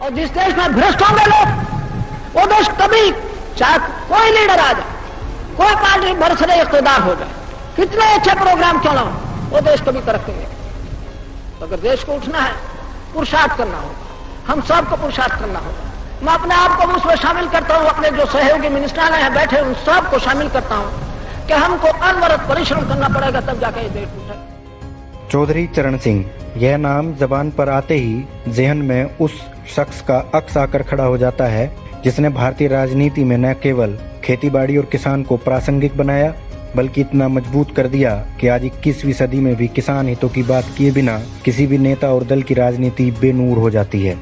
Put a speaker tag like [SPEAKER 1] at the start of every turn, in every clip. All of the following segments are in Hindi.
[SPEAKER 1] और जिस देश में भ्रष्ट होंगे लोग, वो देश कभी, चाहे कोई लीडर आ जाए, कोई पार्टी बरसरे इख्तिदार हो जाए, कितने अच्छे प्रोग्राम क्यों ना हो, वो देश कभी तरक्की नहीं। तो अगर देश को उठना है, पुरुषार्थ करना होगा, हम सबको पुरुषार्थ करना होगा। मैं अपने आप को उसमें शामिल करता हूं, अपने जो सहयोगी मिनिस्टर हैं बैठे उन सबको शामिल करता हूं कि हमको अनवरत परिश्रम करना पड़ेगा, तब जाकर ये देश उठेगा।
[SPEAKER 2] चौधरी चरण सिंह, यह नाम जबान पर आते ही जहन में उस शख्स का अक्स आकर खड़ा हो जाता है जिसने भारतीय राजनीति में न केवल खेतीबाड़ी और किसान को प्रासंगिक बनाया, बल्कि इतना मजबूत कर दिया कि आज 21वीं सदी में भी किसान हितों की बात किए बिना किसी भी नेता और दल की राजनीति बेनूर हो जाती है।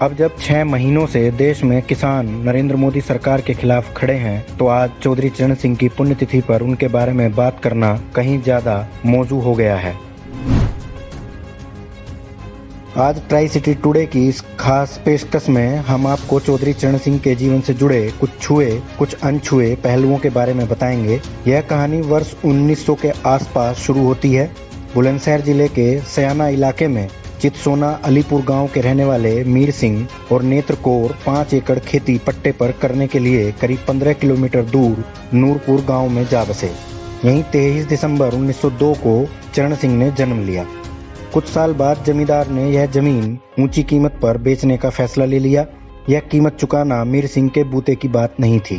[SPEAKER 2] अब जब 6 महीनों से देश में किसान नरेंद्र मोदी सरकार के खिलाफ खड़े हैं, तो आज चौधरी चरण सिंह की पुण्यतिथि पर उनके बारे में बात करना कहीं ज्यादा मौजू हो गया है। आज ट्राई सिटी टुडे की इस खास पेशकश में हम आपको चौधरी चरण सिंह के जीवन से जुड़े कुछ छुए कुछ अनछुए पहलुओं के बारे में बताएंगे। यह कहानी वर्ष 1900 के आसपास शुरू होती है। बुलंदशहर जिले के सयाना इलाके में चितसोना अलीपुर गांव के रहने वाले मीर सिंह और नेत्र कौर 5 एकड़ खेती पट्टे पर करने के लिए करीब 15 किलोमीटर दूर नूरपुर गांव में जा बसे। यहीं 23 दिसंबर 1902 को चरण सिंह ने जन्म लिया। कुछ साल बाद जमींदार ने यह जमीन ऊंची कीमत पर बेचने का फैसला ले लिया। यह कीमत चुकाना मीर सिंह के बूते की बात नहीं थी।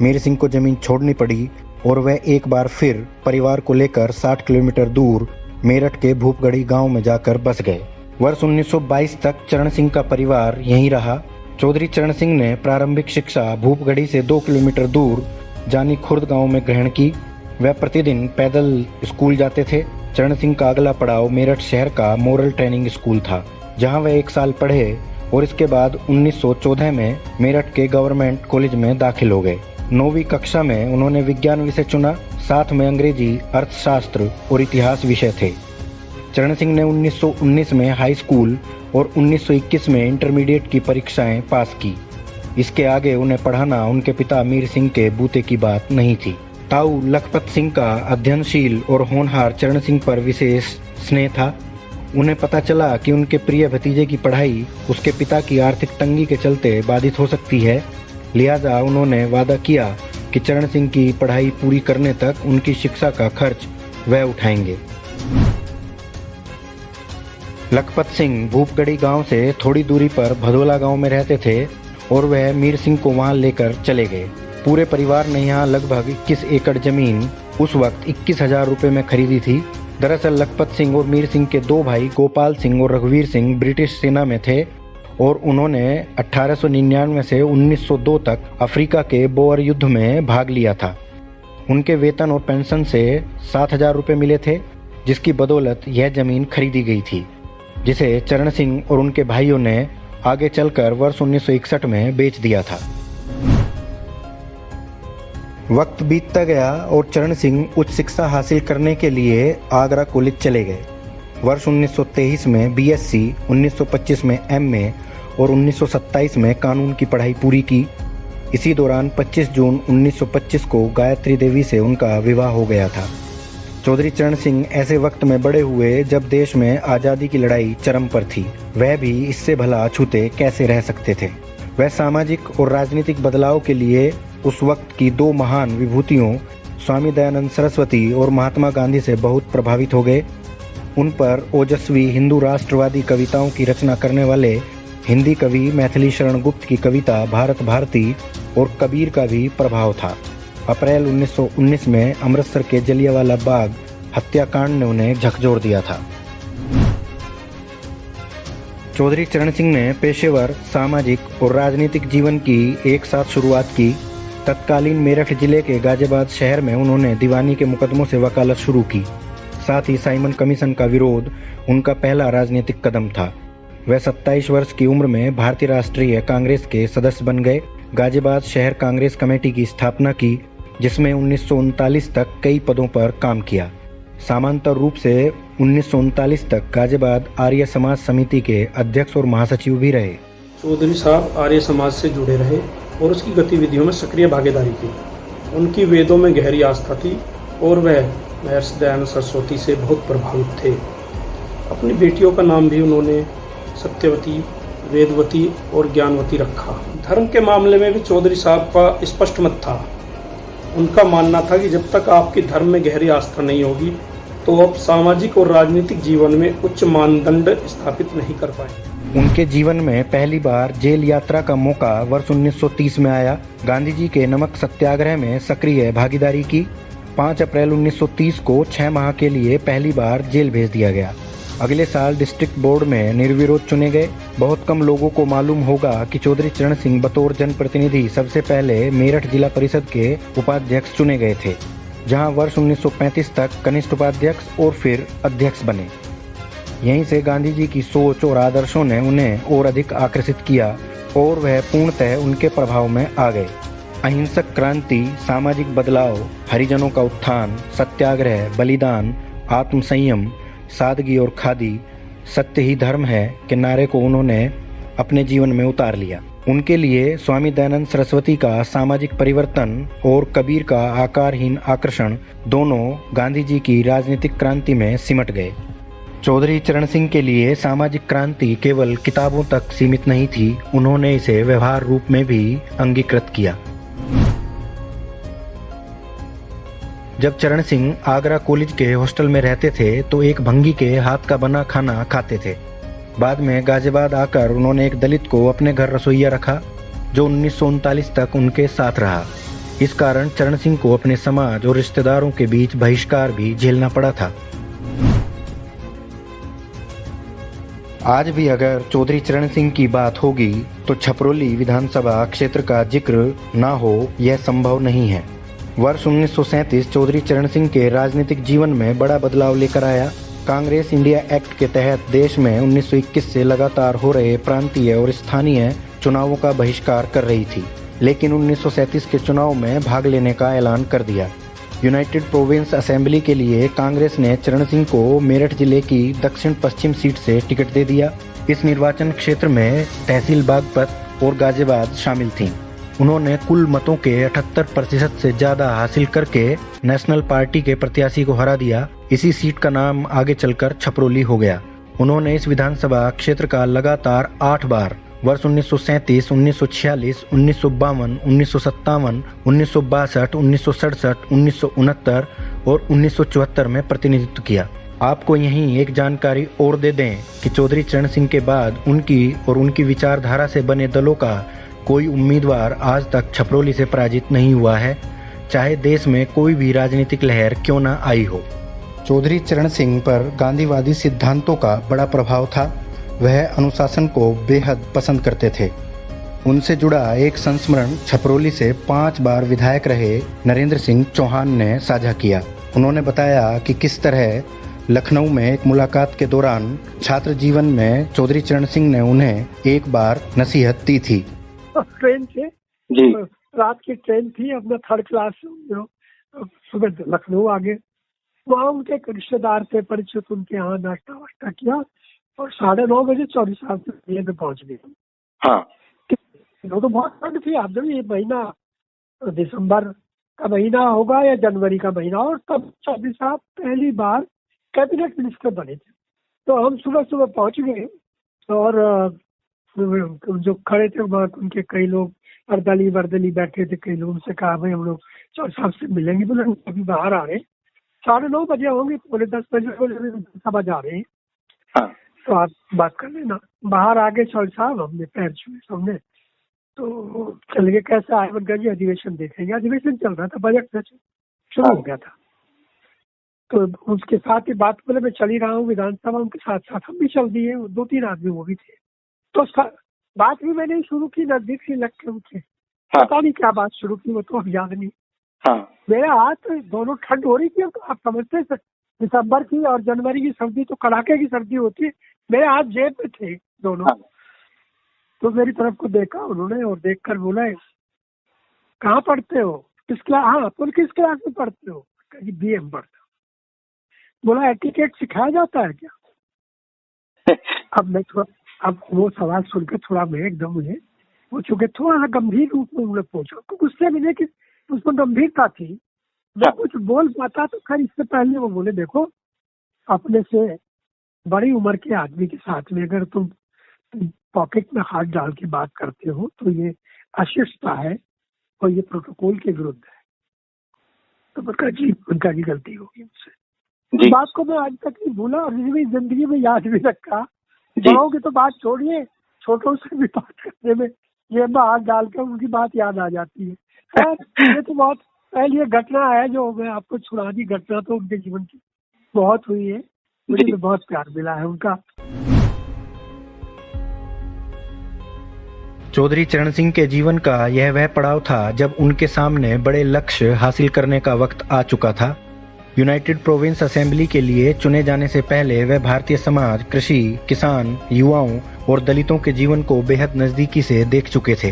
[SPEAKER 2] मीर सिंह को जमीन छोड़नी पड़ी और वह एक बार फिर परिवार को लेकर 60 किलोमीटर दूर मेरठ के भूपगढ़ी गांव में जाकर बस गए। वर्ष 1922 तक चरण सिंह का परिवार यहीं रहा। चौधरी चरण सिंह ने प्रारंभिक शिक्षा भूपगढ़ी से 2 किलोमीटर दूर जानी खुर्द गांव में ग्रहण की। वह प्रतिदिन पैदल स्कूल जाते थे। चरण सिंह का अगला पड़ाव मेरठ शहर का मॉरल ट्रेनिंग स्कूल था, जहां वह 1 साल पढ़े और इसके बाद 1914 में मेरठ के गवर्नमेंट कॉलेज में दाखिल हो गए। 9वीं कक्षा में उन्होंने विज्ञान विषय चुना, साथ में अंग्रेजी, अर्थशास्त्र और इतिहास विषय थे। चरण सिंह ने 1919 में हाई स्कूल और 1921 में इंटरमीडिएट की परीक्षाएं पास की। इसके आगे उन्हें पढ़ाना उनके पिता मीर सिंह के बूते की बात नहीं थी। ताऊ लखपत सिंह का अध्ययनशील और होनहार चरण सिंह पर विशेष स्नेह था। उन्हें पता चला कि उनके प्रिय भतीजे की पढ़ाई उसके पिता की आर्थिक तंगी के चलते बाधित हो सकती है। लिहाजा उन्होंने वादा किया कि चरण सिंह की पढ़ाई पूरी करने तक उनकी शिक्षा का खर्च वह उठाएंगे। लखपत सिंह भूपगढ़ी गांव से थोड़ी दूरी पर भदोला गांव में रहते थे और वह मीर सिंह को वहां लेकर चले गए। पूरे परिवार ने यहाँ लगभग 21 एकड़ जमीन उस वक्त 21,000 रुपए में खरीदी थी। दरअसल लखपत सिंह और मीर सिंह के 2 भाई गोपाल सिंह और रघुवीर सिंह ब्रिटिश सेना में थे और उन्होंने 1899 से 1902 तक अफ्रीका के बोअर युद्ध में भाग लिया था। उनके वेतन और पेंशन से 7,000 रुपए मिले थे, जिसकी बदौलत यह जमीन खरीदी गई थी, जिसे चरण सिंह और उनके भाइयों ने आगे चलकर वर्ष 1961 में बेच दिया था। वक्त बीतता गया और चरण सिंह उच्च शिक्षा हासिल करने के लिए आगरा कॉलेज चले गए। वर्ष 1923 में बीएससी, 1925 में एमए और 1927 में कानून की पढ़ाई पूरी की। इसी दौरान 25 जून 1925 को गायत्री देवी से उनका विवाह हो गया था। चौधरी चरण सिंह ऐसे वक्त में बड़े हुए जब देश में आज़ादी की लड़ाई चरम पर थी। वह भी इससे भला अछूते कैसे रह सकते थे। वह सामाजिक और राजनीतिक बदलाव के लिए उस वक्त की 2 महान विभूतियों स्वामी दयानंद सरस्वती और महात्मा गांधी से बहुत प्रभावित हो गए। उन पर ओजस्वी हिंदू राष्ट्रवादी कविताओं की रचना करने वाले हिंदी कवि मैथिली शरण गुप्त की कविता भारत भारती और कबीर का भी प्रभाव था। अप्रैल 1919 में अमृतसर के जलियांवाला बाग हत्याकांड ने उन्हें झकझोर दिया था। चौधरी चरण सिंह ने पेशेवर, सामाजिक और राजनीतिक जीवन की एक साथ शुरुआत की। तत्कालीन मेरठ जिले के गाजियाबाद शहर में उन्होंने दीवानी के मुकदमों से वकालत शुरू की। साथ ही साइमन कमीशन का विरोध उनका पहला राजनीतिक कदम था। वह 27 वर्ष की उम्र में भारतीय राष्ट्रीय कांग्रेस के सदस्य बन गए। गाजियाबाद शहर कांग्रेस कमेटी की स्थापना की, जिसमें 1939 तक कई पदों पर काम किया। समांतर रूप से 1939 तक गाजियाबाद आर्य समाज समिति के अध्यक्ष और महासचिव भी रहे।
[SPEAKER 3] चौधरी साहब आर्य समाज से जुड़े रहे और उसकी गतिविधियों में सक्रिय भागीदारी की। उनकी वेदों में गहरी आस्था थी और वह महर्षि दयानंद सरस्वती से बहुत प्रभावित थे। अपनी बेटियों का नाम भी उन्होंने सत्यवती, वेदवती और ज्ञानवती रखा। धर्म के मामले में भी चौधरी साहब का स्पष्ट मत था। उनका मानना था कि जब तक आपकी धर्म में गहरी आस्था नहीं होगी तो आप सामाजिक और राजनीतिक जीवन में उच्च मानदंड स्थापित नहीं कर पाएंगे।
[SPEAKER 2] उनके जीवन में पहली बार जेल यात्रा का मौका वर्ष 1930 में आया। गांधी जी के नमक सत्याग्रह में सक्रिय भागीदारी की। 5 अप्रैल 1930 को 6 माह के लिए पहली बार जेल भेज दिया गया। अगले साल डिस्ट्रिक्ट बोर्ड में निर्विरोध चुने गए। बहुत कम लोगों को मालूम होगा कि चौधरी चरण सिंह बतौर जनप्रतिनिधि सबसे पहले मेरठ जिला परिषद के उपाध्यक्ष चुने गए थे, जहां वर्ष 1935 तक कनिष्ठ उपाध्यक्ष और फिर अध्यक्ष बने। यहीं से गांधी जी की सोच और आदर्शों ने उन्हें और अधिक आकर्षित किया और वह पूर्णतः उनके प्रभाव में आ गए। अहिंसक क्रांति, सामाजिक बदलाव, हरिजनों का उत्थान, सत्याग्रह, बलिदान, आत्मसंयम, सादगी और खादी, सत्य ही धर्म है के नारे को उन्होंने अपने जीवन में उतार लिया। उनके लिए स्वामी दयानंद सरस्वती का सामाजिक परिवर्तन और कबीर का आकारहीन आकर्षण दोनों गांधी जी की राजनीतिक क्रांति में सिमट गए। चौधरी चरण सिंह के लिए सामाजिक क्रांति केवल किताबों तक सीमित नहीं थी, उन्होंने इसे व्यवहार रूप में भी अंगीकृत किया। जब चरण सिंह आगरा कॉलेज के हॉस्टल में रहते थे तो एक भंगी के हाथ का बना खाना खाते थे। बाद में गाजियाबाद आकर उन्होंने एक दलित को अपने घर रसोइया रखा, जो 1939 तक उनके साथ रहा। इस कारण चरण सिंह को अपने समाज और रिश्तेदारों के बीच बहिष्कार भी झेलना पड़ा था। आज भी अगर चौधरी चरण सिंह की बात होगी तो छपरोली विधानसभा क्षेत्र का जिक्र न हो यह संभव नहीं है। वर्ष 1937 चौधरी चरण सिंह के राजनीतिक जीवन में बड़ा बदलाव लेकर आया। कांग्रेस इंडिया एक्ट के तहत देश में 1921 से लगातार हो रहे प्रांतीय और स्थानीय चुनावों का बहिष्कार कर रही थी, लेकिन 1937 के चुनाव में भाग लेने का ऐलान कर दिया। यूनाइटेड प्रोविंस असेंबली के लिए कांग्रेस ने चरण सिंह को मेरठ जिले की दक्षिण पश्चिम सीट से टिकट दे दिया। इस निर्वाचन क्षेत्र में तहसील बागपत और गाजियाबाद शामिल थीं। उन्होंने कुल मतों के 78% से ज्यादा हासिल करके नेशनल पार्टी के प्रत्याशी को हरा दिया। इसी सीट का नाम आगे चलकर छपरोली हो गया। उन्होंने इस विधानसभा क्षेत्र का लगातार 8 बार वर्ष 1937, 1946, 1952, 1957, 1962, 1967, 1969 और 1974 में प्रतिनिधित्व किया। आपको यहीं एक जानकारी और दे दें कि चौधरी चरण सिंह के बाद उनकी और उनकी विचारधारा से बने दलों का कोई उम्मीदवार आज तक छपरोली से पराजित नहीं हुआ है, चाहे देश में कोई भी राजनीतिक लहर क्यों न आई हो। चौधरी चरण सिंह पर गांधीवादी सिद्धांतों का बड़ा प्रभाव था। वह अनुशासन को बेहद पसंद करते थे। उनसे जुड़ा एक संस्मरण छपरोली से 5 बार विधायक रहे नरेंद्र सिंह चौहान ने साझा किया। उन्होंने बताया कि किस तरह लखनऊ में एक मुलाकात के दौरान छात्र जीवन में चौधरी चरण सिंह ने उन्हें एक बार नसीहत दी थी।
[SPEAKER 4] ट्रेन से जी, रात की ट्रेन थी, अपना 3rd क्लास, सुबह लखनऊ आ गए। वहाँ उनके एक रिश्तेदार थे परिचित, उनके यहाँ नाश्ता वाश्ता किया और 9:30 बजे चौधरी साहब के मेले में पहुँच गए। हाँ, तो बहुत ठंड थी। आप जब ये महीना दिसंबर का महीना होगा या जनवरी का महीना, और तब चौधरी साहब पहली बार कैबिनेट मिनिस्टर बने थे। तो हम सुबह सुबह पहुँच गए और जो खड़े थे वहाँ उनके कई लोग अर्दली वर्दली बैठे थे। कई लोग उनसे कहा भाई हम लोग चौधरी साहब से मिलेंगे, बोले अभी बाहर आ रहे हैं, 9:30 बजे होंगे, 9:45 बजे सभा जा रहे हैं। हाँ, तो आप बात कर लेना। बाहर आ गए चौधरी साहब, हमने पैर छुए सबने, तो चल गए। कैसे आए जी, अधिवेशन देखेंगे। अधिवेशन चल रहा था, बजट शुरू हो गया था। तो उसके साथ ही बात, बोले मैं चल ही रहा हूँ विधानसभा, उनके साथ साथ हम भी चल दिए। 2-3 आदमी वो भी थे। तो बात भी मैंने शुरू की, नजदीक से लग के उनसे। हाँ, पता नहीं क्या बात शुरू की, वो तो अब याद नहीं। हाँ, मेरे हाथ दोनों, ठंड हो रही थी तो आप समझते, दिसंबर की और जनवरी की सर्दी तो कड़ाके की सर्दी होती है। मेरे हाथ जेब में थे दोनों। हाँ, तो मेरी तरफ को देखा उन्होंने और देखकर बोला कहाँ पढ़ते हो, किस क्लास? हाँ, बोले किस क्लास में पढ़ते हो? BA में पढ़ता। बोला एटिकेट सिखाया जाता है क्या? अब वो सवाल सुनकर थोड़ा मैं एकदम मुझे वो चुके थोड़ा गंभीर रूप में उन्होंने पूछा। तो गुस्से में नहीं कि उसमें गंभीरता थी, मैं कुछ बोल पाता। तो खैर इससे पहले वो बोले देखो, अपने से बड़ी उम्र के आदमी के साथ में अगर तुम पॉकेट में हाथ डाल के बात करते हो तो ये अशिष्टता है और ये प्रोटोकॉल के विरुद्ध है। तो उनका जी गलती होगी मुझसे। बात को मैं आज तक नहीं भूला और जिंदगी में याद भी रखा। बड़ों की तो बात छोड़िए, छोटों से भी बात करने में ये हाथ डालकर उनकी बात याद आ जाती है। ये तो बहुत पहली घटना है जो मैं आपको छुड़ा दी। घटना तो उनके जीवन की बहुत हुई है, मुझे तो बहुत प्यार मिला है उनका।
[SPEAKER 2] चौधरी चरण सिंह के जीवन का यह वह पड़ाव था जब उनके सामने बड़े लक्ष्य हासिल करने का वक्त आ चुका था। यूनाइटेड प्रोविंस असेंबली के लिए चुने जाने से पहले वह भारतीय समाज, कृषि, किसान, युवाओं और दलितों के जीवन को बेहद नजदीकी से देख चुके थे।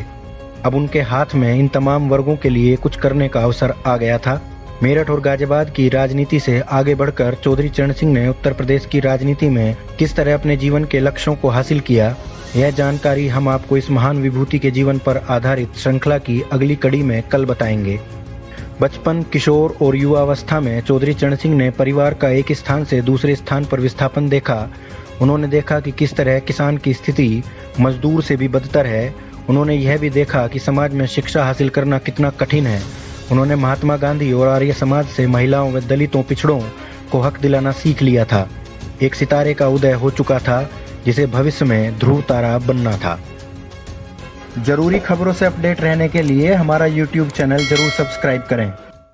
[SPEAKER 2] अब उनके हाथ में इन तमाम वर्गों के लिए कुछ करने का अवसर आ गया था। मेरठ और गाजियाबाद की राजनीति से आगे बढ़कर चौधरी चरण सिंह ने उत्तर प्रदेश की राजनीति में किस तरह अपने जीवन के लक्ष्यों को हासिल किया, यह जानकारी हम आपको इस महान विभूति के जीवन पर आधारित श्रृंखला की अगली कड़ी में कल बताएंगे। बचपन, किशोर और युवावस्था में चौधरी चरण सिंह ने परिवार का एक स्थान से दूसरे स्थान पर विस्थापन देखा। उन्होंने देखा कि किस तरह किसान की स्थिति मजदूर से भी बदतर है। उन्होंने यह भी देखा कि समाज में शिक्षा हासिल करना कितना कठिन है। उन्होंने महात्मा गांधी और आर्य समाज से महिलाओं व दलितों, पिछड़ों को हक दिलाना सीख लिया था। एक सितारे का उदय हो चुका था जिसे भविष्य में ध्रुव तारा बनना था। जरूरी खबरों से अपडेट रहने के लिए हमारा YouTube चैनल जरूर सब्सक्राइब करें।